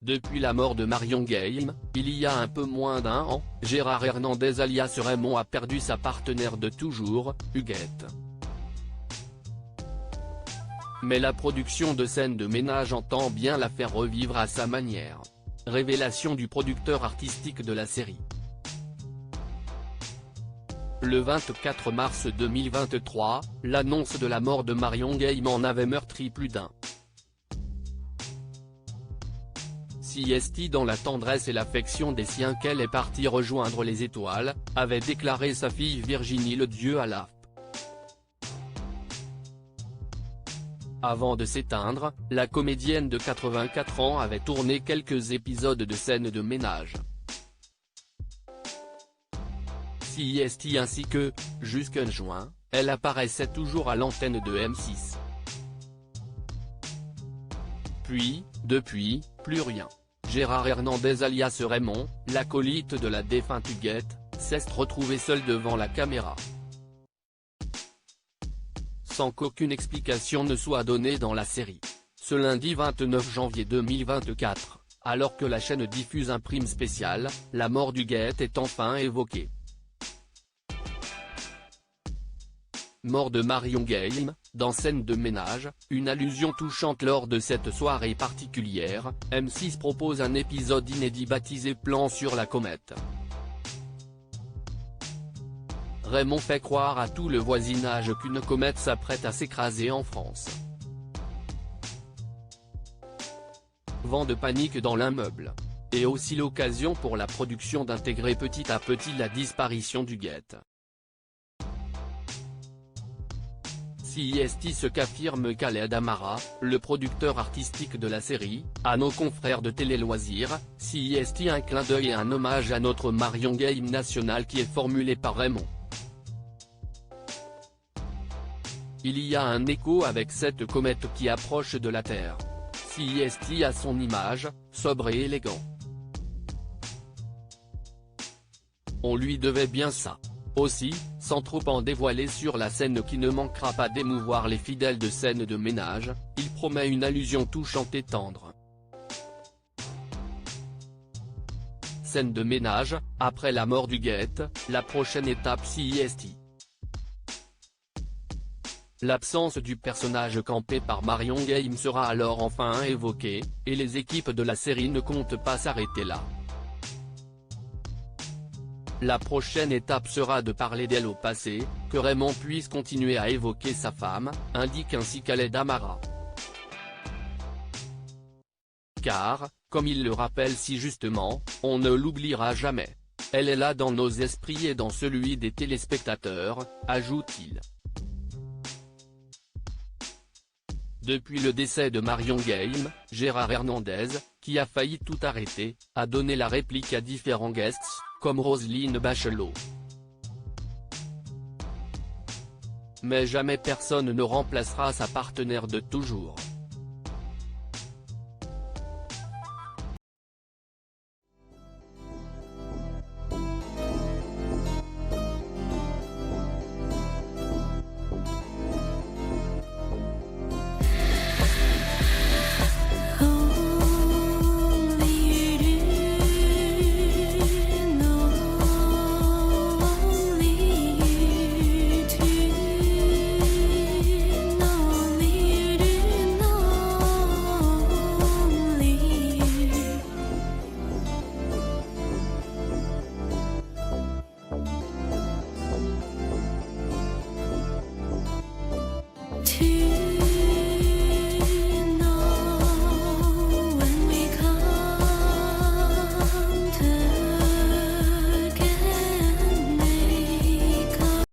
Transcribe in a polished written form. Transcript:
Depuis la mort de Marion Game, il y a un peu moins d'un an, Gérard Hernandez alias Raymond a perdu sa partenaire de toujours, Huguette. Mais la production de scènes de ménage entend bien la faire revivre à sa manière. Révélation du producteur artistique de la série. Le 24 mars 2023, l'annonce de la mort de Marion Game en avait meurtri plus d'un. CST, dans la tendresse et l'affection des siens qu'elle est partie rejoindre les étoiles, avait déclaré sa fille Virginie Ledieu à l'AFP. Avant de s'éteindre, la comédienne de 84 ans avait tourné quelques épisodes de scènes de ménage. CST ainsi que, jusqu'en juin, elle apparaissait toujours à l'antenne de M6. Puis, depuis, plus rien. Gérard Hernandez alias Raymond, l'acolyte de la défunte Huguette, s'est retrouvé seul devant la caméra. Sans qu'aucune explication ne soit donnée dans la série. Ce lundi 29 janvier 2024, alors que la chaîne diffuse un prime spécial, la mort d'Huguette est enfin évoquée. Mort de Marion Game, dans Scène de ménage, une allusion touchante lors de cette soirée particulière, M6 propose un épisode inédit baptisé Plan sur la comète. Raymond fait croire à tout le voisinage qu'une comète s'apprête à s'écraser en France. Vent de panique dans l'immeuble. Et aussi l'occasion pour la production d'intégrer petit à petit la disparition d'Huguette. CST ce qu'affirme Khaled Amara, le producteur artistique de la série, à nos confrères de Télé Loisirs, CST un clin d'œil et un hommage à notre Marion Game nationale qui est formulé par Raymond. Il y a un écho avec cette comète qui approche de la Terre. CST a son image, sobre et élégant. On lui devait bien ça. Aussi, sans trop en dévoiler sur la scène qui ne manquera pas d'émouvoir les fidèles de Scène de ménage, il promet une allusion touchante et tendre. Scène de ménage, après la mort d'Huguette, la prochaine étape CST. L'absence du personnage campé par Marion Game sera alors enfin évoquée, et les équipes de la série ne comptent pas s'arrêter là. La prochaine étape sera de parler d'elle au passé, que Raymond puisse continuer à évoquer sa femme, indique ainsi Khaled Amara. Car, comme il le rappelle si justement, on ne l'oubliera jamais. Elle est là dans nos esprits et dans celui des téléspectateurs, ajoute-t-il. Depuis le décès de Marion Game, Gérard Hernandez, qui a failli tout arrêter, a donné la réplique à différents guests, comme Roselyne Bachelot. Mais jamais personne ne remplacera sa partenaire de toujours.